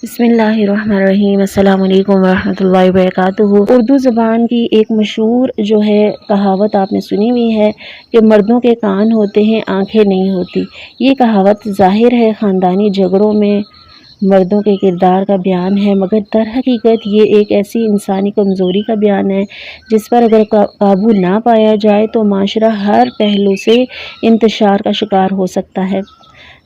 بسم اللہ الرحمن الرحیم۔ السلام علیکم ورحمۃ اللہ وبرکاتہ۔ اردو زبان کی ایک مشہور جو ہے کہاوت آپ نے سنی ہوئی ہے کہ مردوں کے کان ہوتے ہیں آنکھیں نہیں ہوتی۔ یہ کہاوت ظاہر ہے خاندانی جھگڑوں میں مردوں کے کردار کا بیان ہے، مگر در حقیقت یہ ایک ایسی انسانی کمزوری کا بیان ہے جس پر اگر قابو نہ پایا جائے تو معاشرہ ہر پہلو سے انتشار کا شکار ہو سکتا ہے۔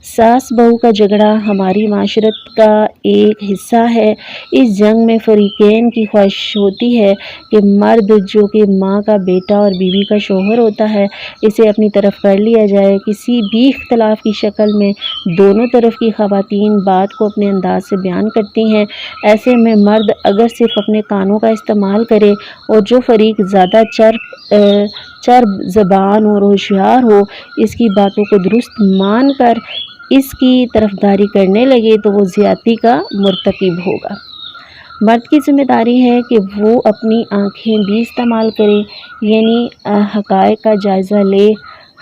ساس بہو کا جھگڑا ہماری معاشرت کا ایک حصہ ہے۔ اس جنگ میں فریقین کی خواہش ہوتی ہے کہ مرد جو کہ ماں کا بیٹا اور بیوی کا شوہر ہوتا ہے اسے اپنی طرف کر لیا جائے۔ کسی بھی اختلاف کی شکل میں دونوں طرف کی خواتین بات کو اپنے انداز سے بیان کرتی ہیں۔ ایسے میں مرد اگر صرف اپنے کانوں کا استعمال کرے اور جو فریق زیادہ چرب زبان اور ہوشیار ہو اس کی باتوں کو درست مان کر اس کی طرفداری کرنے لگے تو وہ زیادتی کا مرتکب ہوگا۔ مرد کی ذمہ داری ہے کہ وہ اپنی آنکھیں بھی استعمال کرے، یعنی حقائق کا جائزہ لے،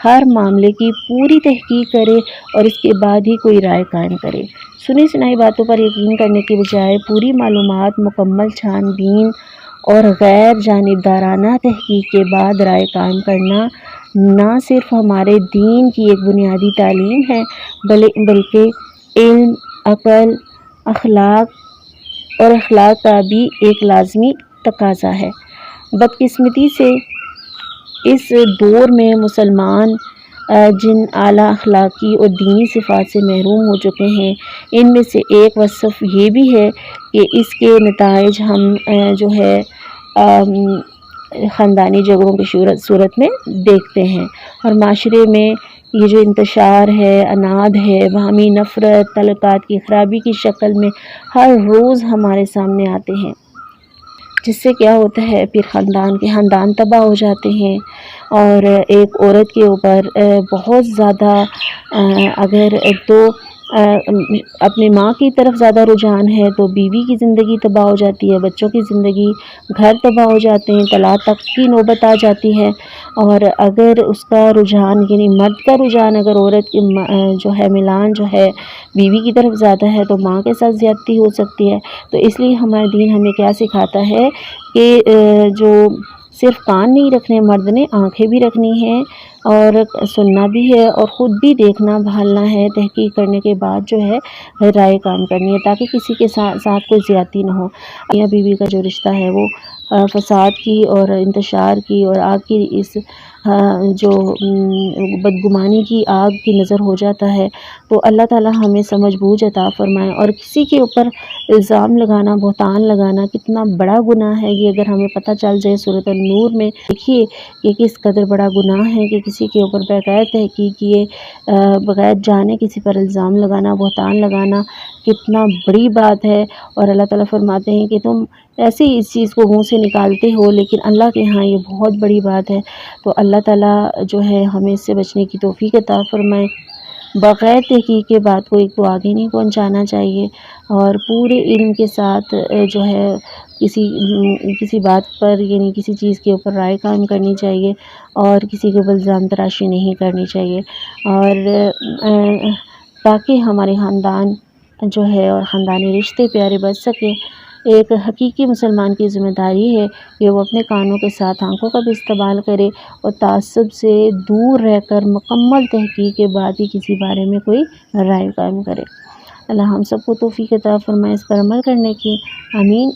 ہر معاملے کی پوری تحقیق کرے اور اس کے بعد ہی کوئی رائے قائم کرے۔ سنی سنائی باتوں پر یقین کرنے کے بجائے پوری معلومات، مکمل چھان بین اور غیر جانبدارانہ تحقیق کے بعد رائے قائم کرنا نہ صرف ہمارے دین کی ایک بنیادی تعلیم ہے بلکہ علم، عقل، اخلاق کا بھی ایک لازمی تقاضا ہے۔ بدقسمتی سے اس دور میں مسلمان جن اعلیٰ اخلاقی اور دینی صفات سے محروم ہو چکے ہیں ان میں سے ایک وصف یہ بھی ہے کہ اس کے نتائج ہم جو ہے خاندانی جھگڑوں کی صورت میں دیکھتے ہیں، اور معاشرے میں یہ جو انتشار ہے، اناد ہے، باہمی نفرت، تعلقات کی خرابی کی شکل میں ہر روز ہمارے سامنے آتے ہیں، جس سے کیا ہوتا ہے پھر خاندان تباہ ہو جاتے ہیں۔ اور ایک عورت کے اوپر بہت زیادہ اگر تو اپنی ماں کی طرف زیادہ رجحان ہے تو بیوی کی زندگی تباہ ہو جاتی ہے، بچوں کی زندگی، گھر تباہ ہو جاتے ہیں، طلاق تک کی نوبت آ جاتی ہے۔ اور اگر اس کا رجحان یعنی مرد کا رجحان اگر عورت کی جو ہے میلان جو ہے بیوی کی طرف زیادہ ہے تو ماں کے ساتھ زیادتی ہو سکتی ہے۔ تو اس لیے ہمارا دین ہمیں کیا سکھاتا ہے کہ جو صرف کان نہیں رکھنے مرد نے، آنکھیں بھی رکھنی ہیں اور سننا بھی ہے اور خود بھی دیکھنا بھالنا ہے، تحقیق کرنے کے بعد جو ہے رائے قائم کرنی ہے تاکہ کسی کے ساتھ کوئی زیادتی نہ ہو۔ یا بیوی کا جو رشتہ ہے وہ فساد کی اور انتشار کی اور آگ کی اس جو بدگمانی کی آگ کی نظر ہو جاتا ہے، تو اللہ تعالی ہمیں سمجھ بوجھ عطا فرمائے۔ اور کسی کے اوپر الزام لگانا، بہتان لگانا کتنا بڑا گناہ ہے، یہ اگر ہمیں پتہ چل جائے سورۃ النور میں دیکھیے کہ کس قدر بڑا گناہ ہے کہ کسی کے اوپر بغیر تحقیق کیے، بغیر جانے کسی پر الزام لگانا، بہتان لگانا کتنا بڑی بات ہے۔ اور اللہ تعالیٰ فرماتے ہیں کہ تم ایسے ہی اس چیز کو منہ سے نکالتے ہو لیکن اللہ کے ہاں یہ بہت بڑی بات ہے۔ تو اللہ تعالیٰ جو ہے ہمیں اس سے بچنے کی توفیق عطا فرمائے۔ بغیر تحقیق کے بات کو ایک تو آگے نہیں پہنچانا چاہیے اور پورے علم کے ساتھ جو ہے کسی بات پر یعنی کسی چیز کے اوپر رائے قائم کرنی چاہیے اور کسی کے اوپر الزام تراشی نہیں کرنی چاہیے، اور تاکہ ہمارے خاندان جو ہے اور خاندانی رشتے پیارے بچ سکیں۔ ایک حقیقی مسلمان کی ذمہ داری ہے کہ وہ اپنے کانوں کے ساتھ آنکھوں کا بھی استعمال کرے اور تعصب سے دور رہ کر مکمل تحقیق کے بعد ہی کسی بارے میں کوئی رائے قائم کرے۔ اللہ ہم سب کو توفیق عطا فرمائے اس پر عمل کرنے کی، آمین۔